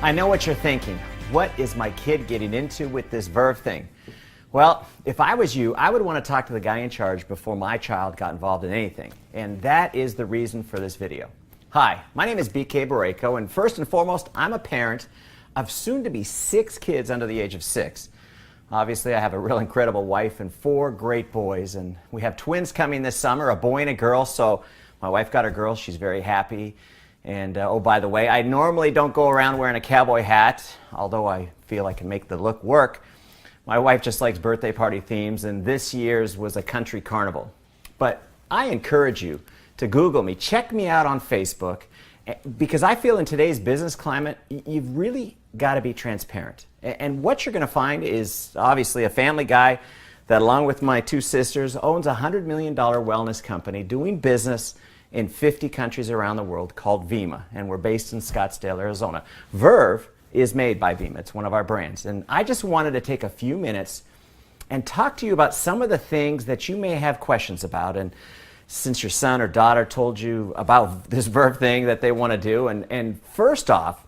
I know what you're thinking. What is my kid getting into with this Verve thing? Well, if I was you, I would want to talk to the guy in charge before my child got involved in anything. And that is the reason for this video. Hi, my name is BK Borrego, and first and foremost, I'm a parent of soon-to-be 6 kids under the age of 6. Obviously, I have a real incredible wife and 4 great boys, and we have twins coming this summer, a boy and a girl, so my wife got her girl. She's very happy. And oh, by the way, I normally don't go around wearing a cowboy hat, although I feel I can make the look work. My wife just likes birthday party themes, and this year's was a country carnival. But I encourage you to Google me, check me out on Facebook, because I feel in today's business climate, you've really got to be transparent. And what you're going to find is obviously a family guy that, along with my 2 sisters, owns a $100 million wellness company doing business in 50 countries around the world called Vima, and we're based in Scottsdale, Arizona. Verve is made by Vima. It's one of our brands. And I just wanted to take a few minutes and talk to you about some of the things that you may have questions about. And since your son or daughter told you about this Verve thing that they want to do, and first off,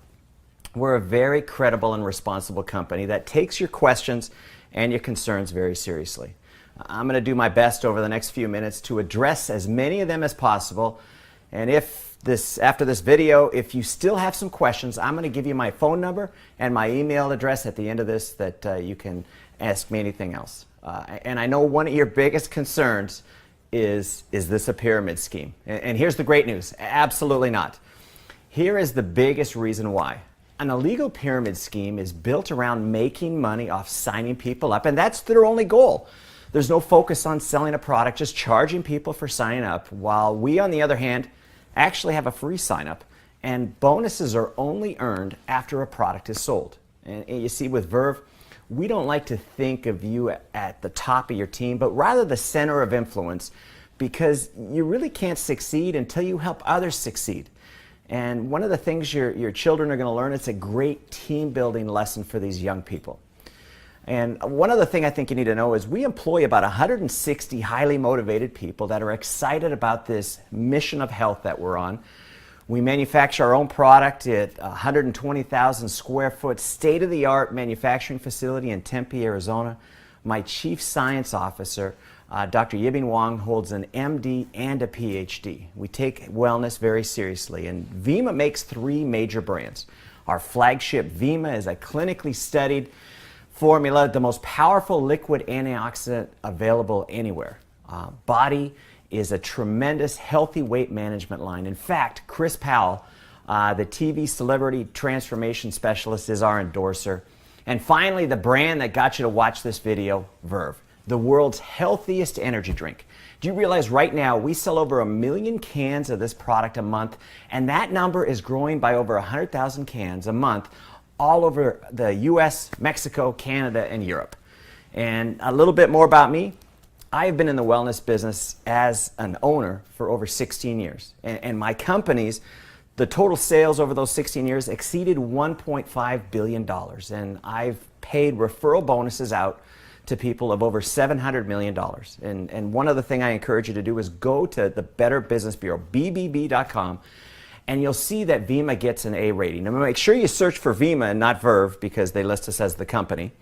we're a very credible and responsible company that takes your questions and your concerns very seriously. I'm going to do my best over the next few minutes to address as many of them as possible. And after this video, if you still have some questions, I'm going to give you my phone number and my email address at the end of this that you can ask me anything else. And I know one of your biggest concerns is this a pyramid scheme? And here's the great news. Absolutely not. Here is the biggest reason why. An illegal pyramid scheme is built around making money off signing people up, and that's their only goal. There's no focus on selling a product, just charging people for signing up, while we, on the other hand, actually have a free sign up, and bonuses are only earned after a product is sold. And you see, with Verve, we don't like to think of you at the top of your team, but rather the center of influence, because you really can't succeed until you help others succeed. And one of the things your children are going to learn, it's a great team building lesson for these young people. And one other thing I think you need to know is we employ about 160 highly motivated people that are excited about this mission of health that we're on. We manufacture our own product at 120,000 square foot state-of-the-art manufacturing facility in Tempe, Arizona. My chief science officer, Dr. Yibing Wang, holds an MD and a PhD. We take wellness very seriously, and Vima makes 3 major brands. Our flagship Vima is a clinically studied formula, the most powerful liquid antioxidant available anywhere. Body is a tremendous healthy weight management line. In fact, Chris Powell, the TV celebrity transformation specialist, is our endorser. And finally, the brand that got you to watch this video, Verve, the world's healthiest energy drink. Do you realize right now we sell over 1 million cans of this product a month, and that number is growing by over 100,000 cans a month all over the US, Mexico, Canada, and Europe. And a little bit more about me. I've been in the wellness business as an owner for over 16 years. And my companies, the total sales over those 16 years exceeded $1.5 billion. And I've paid referral bonuses out to people of over $700 million. And one other thing I encourage you to do is go to the Better Business Bureau, bbb.com, and you'll see that Vima gets an A rating. Now, make sure you search for Vima and not Verve, because they list us as the company.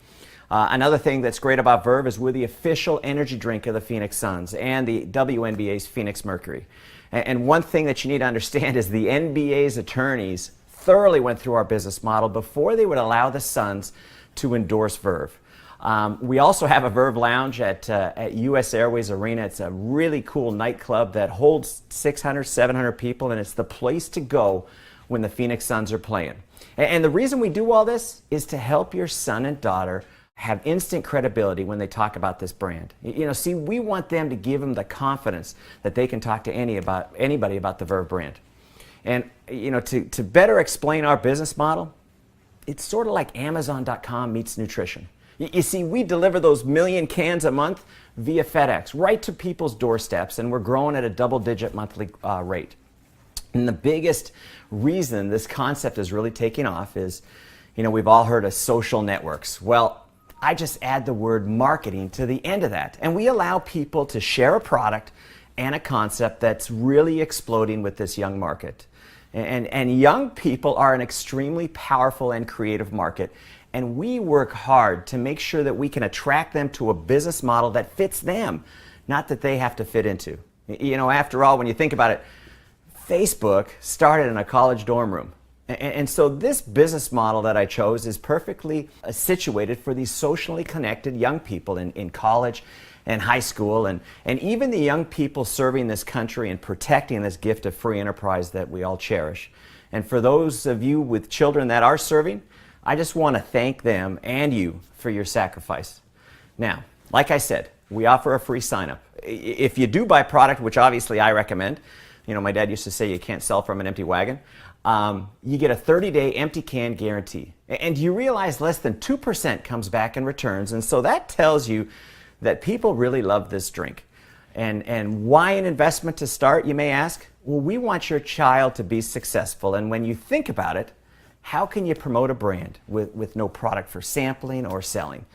Another thing that's great about Verve is we're the official energy drink of the Phoenix Suns and the WNBA's Phoenix Mercury. And one thing that you need to understand is the NBA's attorneys thoroughly went through our business model before they would allow the Suns to endorse Verve. We also have a Verve Lounge at US Airways Arena. It's a really cool nightclub that holds 600, 700 people, and it's the place to go when the Phoenix Suns are playing. And the reason we do all this is to help your son and daughter have instant credibility when they talk about this brand. You know, see, we want them to give them the confidence that they can talk to anybody about the Verve brand. And, you know, to better explain our business model, it's sort of like Amazon.com meets nutrition. You see, we deliver those 1 million cans a month via FedEx right to people's doorsteps, and we're growing at a double-digit monthly rate. And the biggest reason this concept is really taking off is, you know, we've all heard of social networks. Well, I just add the word marketing to the end of that, and we allow people to share a product and a concept that's really exploding with this young market. And young people are an extremely powerful and creative market. And we work hard to make sure that we can attract them to a business model that fits them, not that they have to fit into. You know, after all, when you think about it, Facebook started in a college dorm room. And so this business model that I chose is perfectly situated for these socially connected young people in college and high school, and even the young people serving this country and protecting this gift of free enterprise that we all cherish. And for those of you with children that are serving, I just want to thank them and you for your sacrifice. Now, like I said, we offer a free sign-up. If you do buy product, which obviously I recommend, you know, my dad used to say you can't sell from an empty wagon, you get a 30-day empty can guarantee. And you realize less than 2% comes back in returns, and so that tells you that people really love this drink. And why an investment to start, you may ask? Well, we want your child to be successful, and when you think about it, how can you promote a brand with no product for sampling or selling?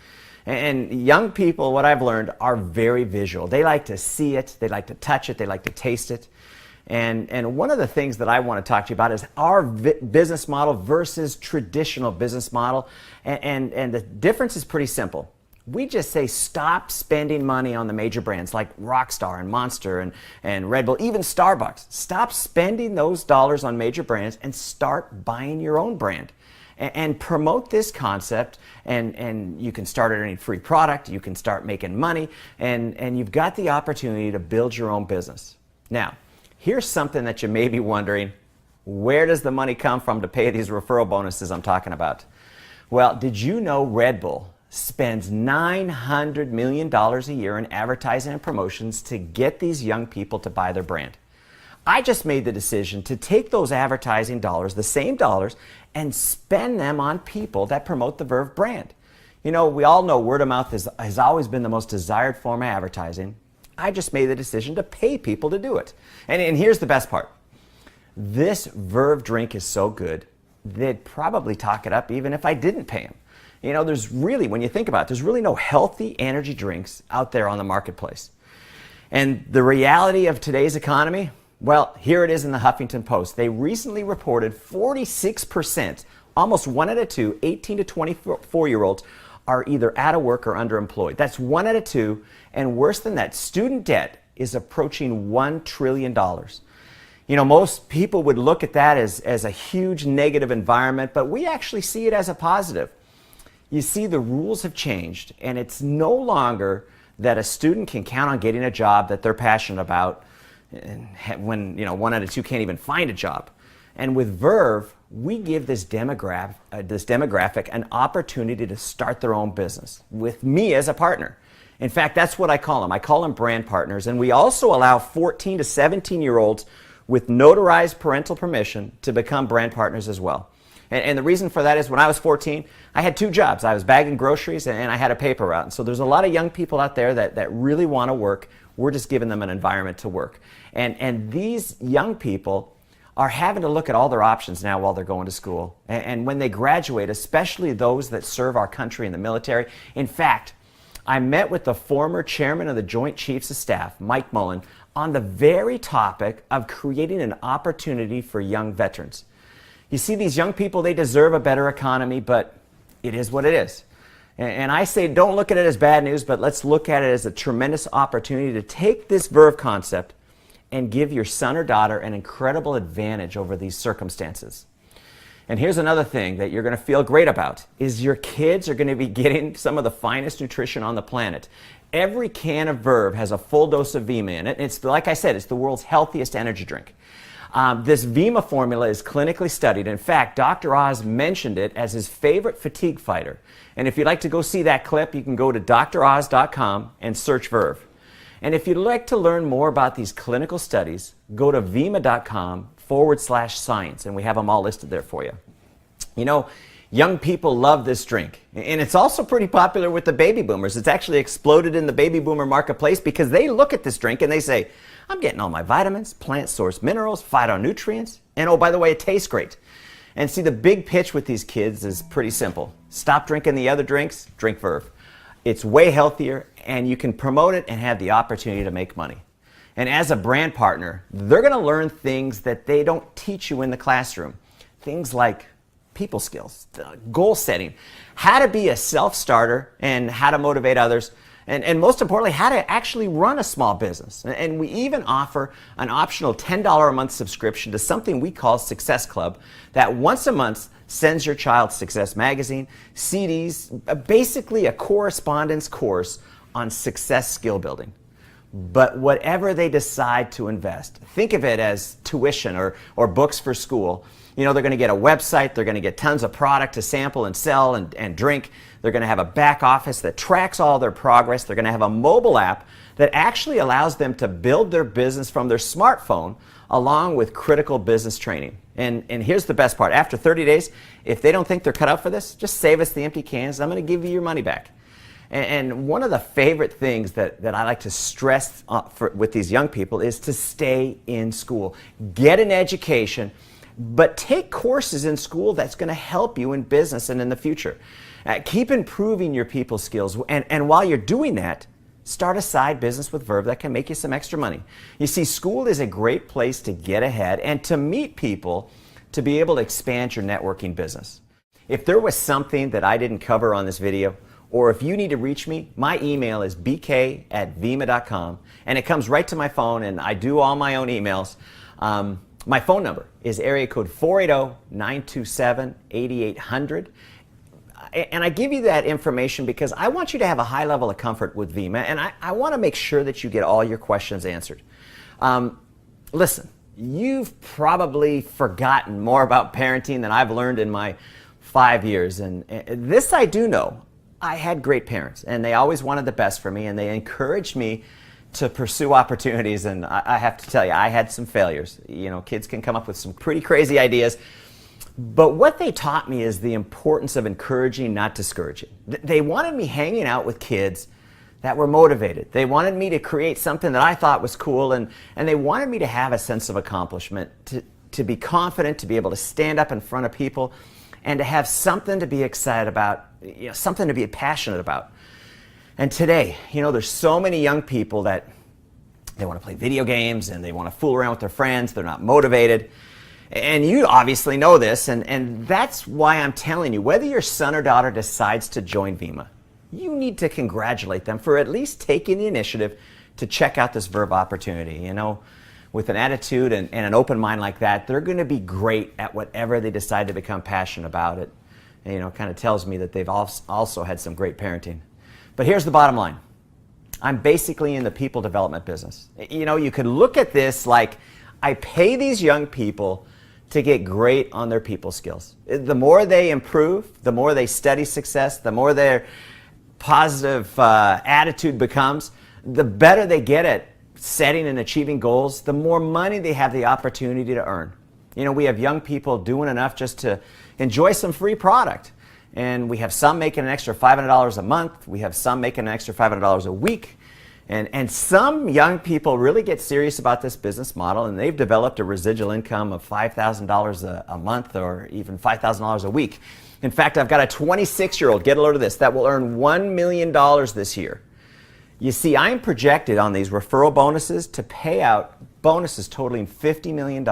And young people, what I've learned, are very visual. They like to see it, they like to touch it, they like to taste it. And one of the things that I want to talk to you about is our business model versus traditional business model. And the difference is pretty simple. We just say stop spending money on the major brands like Rockstar and Monster and Red Bull, even Starbucks. Stop spending those dollars on major brands and start buying your own brand. And promote this concept, and you can start earning free product, you can start making money, and you've got the opportunity to build your own business. Now, here's something that you may be wondering, where does the money come from to pay these referral bonuses I'm talking about? Well, did you know Red Bull spends $900 million a year in advertising and promotions to get these young people to buy their brand? I just made the decision to take those advertising dollars, the same dollars, and spend them on people that promote the Verve brand. You know, we all know word of mouth has always been the most desired form of advertising. I just made the decision to pay people to do it. And here's the best part. This Verve drink is so good, they'd probably talk it up even if I didn't pay them. You know, there's really, when you think about it, there's really no healthy energy drinks out there on the marketplace. And the reality of today's economy, well, here it is in the Huffington Post. They recently reported 46%, almost 1 out of 2, 18 to 24-year-olds are either out of work or underemployed. That's 1 out of 2, and worse than that, student debt is approaching $1 trillion. You know, most people would look at that as a huge negative environment, but we actually see it as a positive. You see, the rules have changed, and it's no longer that a student can count on getting a job that they're passionate about when, you know, 1 out of 2 can't even find a job. And with Verve, we give this demographic an opportunity to start their own business with me as a partner. In fact, that's what I call them. I call them brand partners. And we also allow 14 to 17-year-olds with notarized parental permission to become brand partners as well. And the reason for that is when I was 14, I had 2 jobs. I was bagging groceries and I had a paper route. And so there's a lot of young people out there that really want to work. We're just giving them an environment to work. And these young people are having to look at all their options now while they're going to school. And when they graduate, especially those that serve our country in the military. In fact, I met with the former chairman of the Joint Chiefs of Staff, Mike Mullen, on the very topic of creating an opportunity for young veterans. You see, these young people, they deserve a better economy, but it is what it is. And I say don't look at it as bad news, but let's look at it as a tremendous opportunity to take this Verve concept and give your son or daughter an incredible advantage over these circumstances. And here's another thing that you're going to feel great about, is your kids are going to be getting some of the finest nutrition on the planet. Every can of Verve has a full dose of Vima in it. It's, like I said, it's the world's healthiest energy drink. This Vima formula is clinically studied. In fact, Dr. Oz mentioned it as his favorite fatigue fighter. And if you'd like to go see that clip, you can go to droz.com and search Verve. And if you'd like to learn more about these clinical studies, go to vima.com/science, and we have them all listed there for you. You know, young people love this drink, and it's also pretty popular with the baby boomers. It's actually exploded in the baby boomer marketplace because they look at this drink and they say, I'm getting all my vitamins, plant source minerals, phytonutrients, and oh, by the way, it tastes great. And see, the big pitch with these kids is pretty simple. Stop drinking the other drinks, drink Verve. It's way healthier, and you can promote it and have the opportunity to make money. And as a brand partner, they're going to learn things that they don't teach you in the classroom. Things like people skills, goal setting, how to be a self-starter and how to motivate others, and most importantly, how to actually run a small business. And we even offer an optional $10 a month subscription to something we call Success Club that once a month sends your child Success Magazine, CDs, basically a correspondence course on success skill building. But whatever they decide to invest, think of it as tuition or books for school. You know, they're going to get a website, they're going to get tons of product to sample and sell and drink. They're going to have a back office that tracks all their progress. They're going to have a mobile app that actually allows them to build their business from their smartphone along with critical business training. And here's the best part. After 30 days, if they don't think they're cut out for this, just save us the empty cans. I'm going to give you your money back. And one of the favorite things that I like to stress with these young people is to stay in school. Get an education, but take courses in school that's going to help you in business and in the future. Keep improving your people skills. And while you're doing that, start a side business with Verve that can make you some extra money. You see, school is a great place to get ahead and to meet people to be able to expand your networking business. If there was something that I didn't cover on this video, or if you need to reach me, my email is bk@vima.com, and it comes right to my phone, and I do all my own emails. My phone number is area code 480-927-8800. And I give you that information because I want you to have a high level of comfort with Vima, and I want to make sure that you get all your questions answered. Listen, you've probably forgotten more about parenting than I've learned in my 5 years, and this I do know. I had great parents, and they always wanted the best for me, and they encouraged me to pursue opportunities, and I have to tell you, I had some failures. You know, kids can come up with some pretty crazy ideas, but what they taught me is the importance of encouraging, not discouraging. They wanted me hanging out with kids that were motivated. They wanted me to create something that I thought was cool, and they wanted me to have a sense of accomplishment, to be confident, to be able to stand up in front of people, and to have something to be excited about, you know, something to be passionate about. And today, you know, there's so many young people that they want to play video games and they want to fool around with their friends. They're not motivated. And you obviously know this, and that's why I'm telling you, whether your son or daughter decides to join Vima, you need to congratulate them for at least taking the initiative to check out this Verve opportunity. You know, with an attitude and an open mind like that, they're going to be great at whatever they decide to become passionate about it. And, you know, it kind of tells me that they've also had some great parenting. But here's the bottom line. I'm basically in the people development business. You know, you could look at this like I pay these young people to get great on their people skills. The more they improve, the more they study success, the more their positive attitude becomes, the better they get at setting and achieving goals, the more money they have the opportunity to earn. You know, we have young people doing enough just to enjoy some free product. And we have some making an extra $500 a month. We have some making an extra $500 a week. And some young people really get serious about this business model, and they've developed a residual income of $5,000 a month or even $5,000 a week. In fact, I've got a 26-year-old, get a load of this, that will earn $1 million this year. You see, I'm projected on these referral bonuses to pay out bonuses totaling $50 million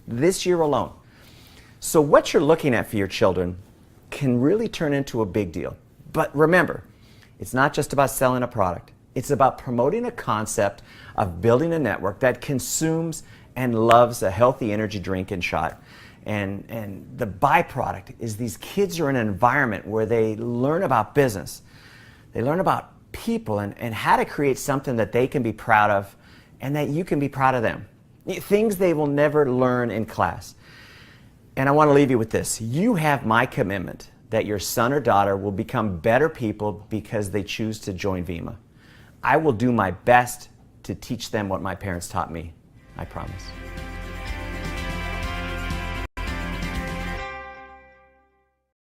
this year alone. So what you're looking at for your children can really turn into a big deal. But remember, it's not just about selling a product. It's about promoting a concept of building a network that consumes and loves a healthy energy drink and shot. And the byproduct is these kids are in an environment where they learn about business. They learn about people and how to create something that they can be proud of and that you can be proud of them. Things they will never learn in class. And I want to leave you with this. You have my commitment that your son or daughter will become better people because they choose to join Vima. I will do my best to teach them what my parents taught me. I promise.